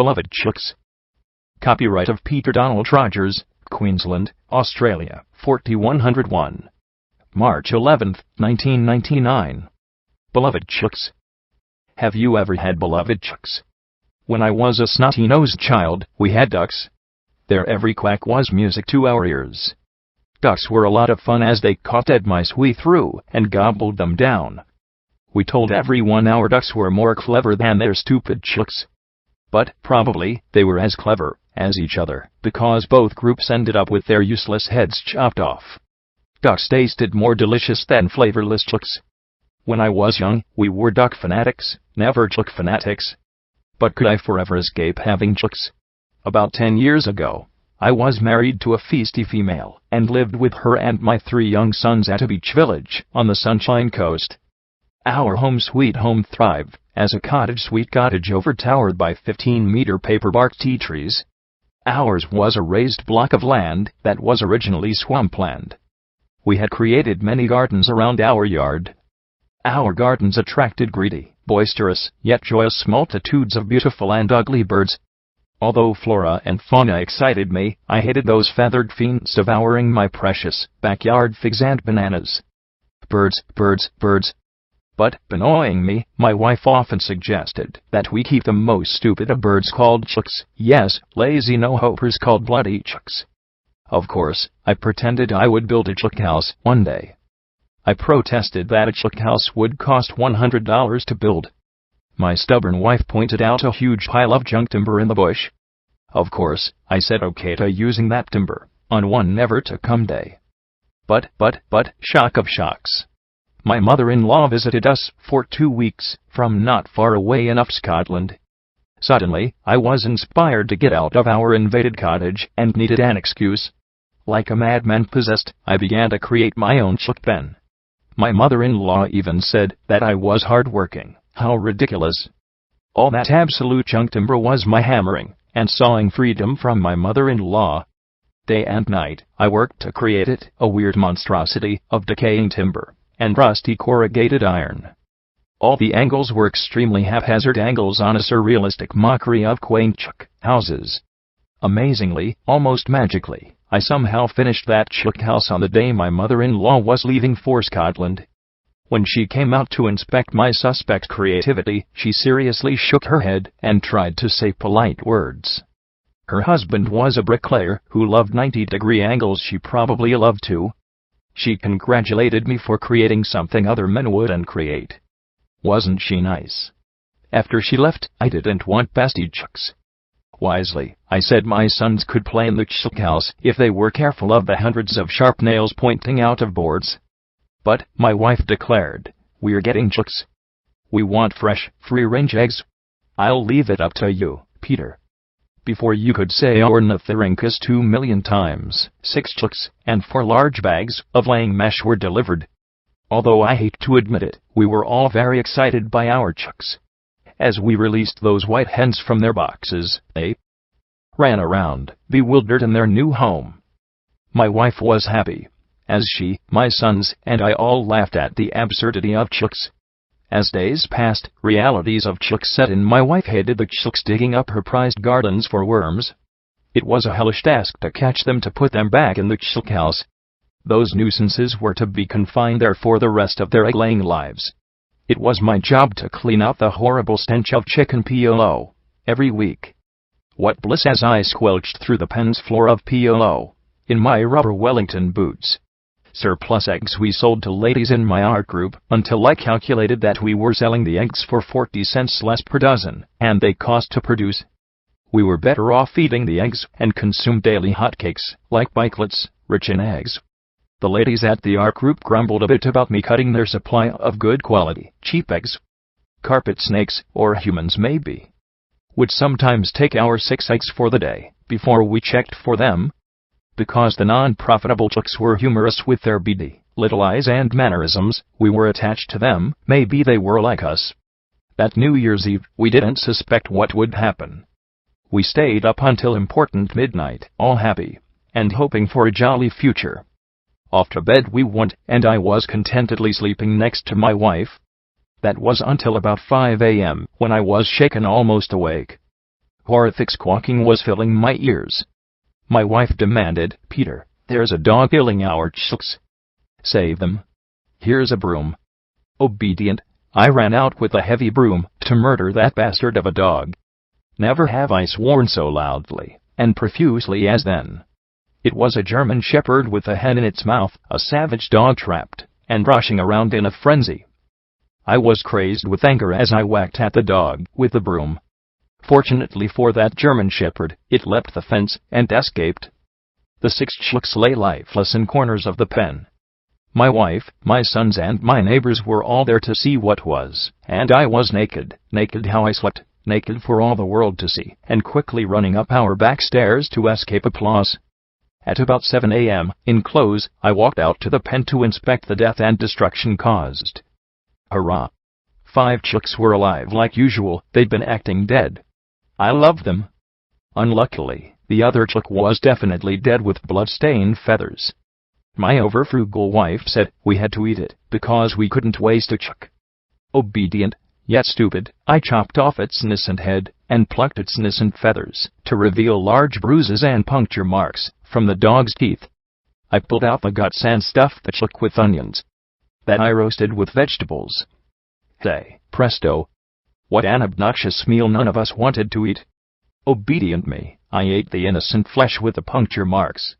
Beloved Chooks. Copyright of Peter Donald Rodgers, Queensland, Australia, 4101. March 11, 1999. Beloved Chooks. Have you ever had beloved chooks? When I was a snotty-nosed child, we had ducks. Their every quack was music to our ears. Ducks were a lot of fun as they caught dead mice we threw and gobbled them down. We told everyone our ducks were more clever than their stupid chooks. But probably they were as clever as each other, because both groups ended up with their useless heads chopped off. Ducks tasted more delicious than flavorless chooks. When I was young, we were duck fanatics, never chook fanatics. But could I forever escape having chooks? About 10 years ago, I was married to a feisty female, and lived with her and my 3 young sons at a beach village on the Sunshine Coast. Our home sweet home thrived as a sweet cottage overtowered by 15-meter paperbark tea trees. Ours was a raised block of land that was originally swampland. We had created many gardens around our yard. Our gardens attracted greedy, boisterous, yet joyous multitudes of beautiful and ugly birds. Although flora and fauna excited me, I hated those feathered fiends devouring my precious backyard figs and bananas. Birds, birds, birds. But, annoying me, my wife often suggested that we keep the most stupid of birds called chooks, yes, lazy no-hopers called bloody chooks. Of course, I pretended I would build a chook house one day. I protested that a chook house would cost $100 to build. My stubborn wife pointed out a huge pile of junk timber in the bush. Of course, I said okay to using that timber, on one never-to-come day. But, shock of shocks. My mother-in-law visited us for 2 weeks, from not far away enough Scotland. Suddenly, I was inspired to get out of our invaded cottage and needed an excuse. Like a madman possessed, I began to create my own chook pen. My mother-in-law even said that I was hard-working. How ridiculous. All that absolute junk timber was my hammering and sawing freedom from my mother-in-law. Day and night, I worked to create it, a weird monstrosity of decaying timber and rusty corrugated iron. All the angles were extremely haphazard angles on a surrealistic mockery of quaint chook houses. Amazingly, almost magically, I somehow finished that chook house on the day my mother-in-law was leaving for Scotland. When she came out to inspect my suspect creativity, she seriously shook her head and tried to say polite words. Her husband was a bricklayer who loved 90-degree angles. She probably loved too. She congratulated me for creating something other men wouldn't create. Wasn't she nice? After she left, I didn't want bestie chooks. Wisely, I said my sons could play in the chook house if they were careful of the hundreds of sharp nails pointing out of boards. But, my wife declared, we're getting chooks. We want fresh, free-range eggs. I'll leave it up to you, Peter. Before you could say ornithorhynchus 2 million times, 6 chooks and 4 large bags of laying mesh were delivered. Although I hate to admit it, we were all very excited by our chooks. As we released those white hens from their boxes, they ran around, bewildered in their new home. My wife was happy, as she, my sons, and I all laughed at the absurdity of chooks. As days passed, realities of chooks set in. My wife hated the chooks digging up her prized gardens for worms. It was a hellish task to catch them to put them back in the chook house. Those nuisances were to be confined there for the rest of their egg-laying lives. It was my job to clean out the horrible stench of chicken PLO every week. What bliss as I squelched through the pen's floor of PLO in my rubber Wellington boots. Surplus eggs we sold to ladies in my art group until I calculated that we were selling the eggs for 40 cents less per dozen, and they cost to produce. We were better off eating the eggs and consumed daily hotcakes, like bikelets, rich in eggs. The ladies at the art group grumbled a bit about me cutting their supply of good quality, cheap eggs. Carpet snakes, or humans maybe, would sometimes take our 6 eggs for the day, before we checked for them. Because the non-profitable chooks were humorous with their beady little eyes and mannerisms, we were attached to them. Maybe they were like us. That New Year's Eve, we didn't suspect what would happen. We stayed up until important midnight, all happy, and hoping for a jolly future. Off to bed we went, and I was contentedly sleeping next to my wife. That was until about 5 a.m., when I was shaken almost awake. Horrific squawking was filling my ears. My wife demanded, "Peter, there's a dog killing our chooks. Save them. Here's a broom." Obedient, I ran out with a heavy broom to murder that bastard of a dog. Never have I sworn so loudly and profusely as then. It was a German shepherd with a hen in its mouth, a savage dog trapped and rushing around in a frenzy. I was crazed with anger as I whacked at the dog with the broom. Fortunately for that German shepherd, it leapt the fence and escaped. The 6 chooks lay lifeless in corners of the pen. My wife, my sons and my neighbors were all there to see what was, and I was naked, naked how I slept, naked for all the world to see, and quickly running up our back stairs to escape applause. At about 7 a.m., in clothes, I walked out to the pen to inspect the death and destruction caused. Hurrah! 5 chooks were alive like usual, they'd been acting dead. I loved them. Unluckily, the other chook was definitely dead with blood-stained feathers. My overfrugal wife said we had to eat it, because we couldn't waste a chook. Obedient, yet stupid, I chopped off its innocent head, and plucked its innocent feathers, to reveal large bruises and puncture marks from the dog's teeth. I pulled out the guts and stuffed the chook with onions. That I roasted with vegetables. Say, presto! What an obnoxious meal none of us wanted to eat. Obedient me, I ate the innocent flesh with the puncture marks.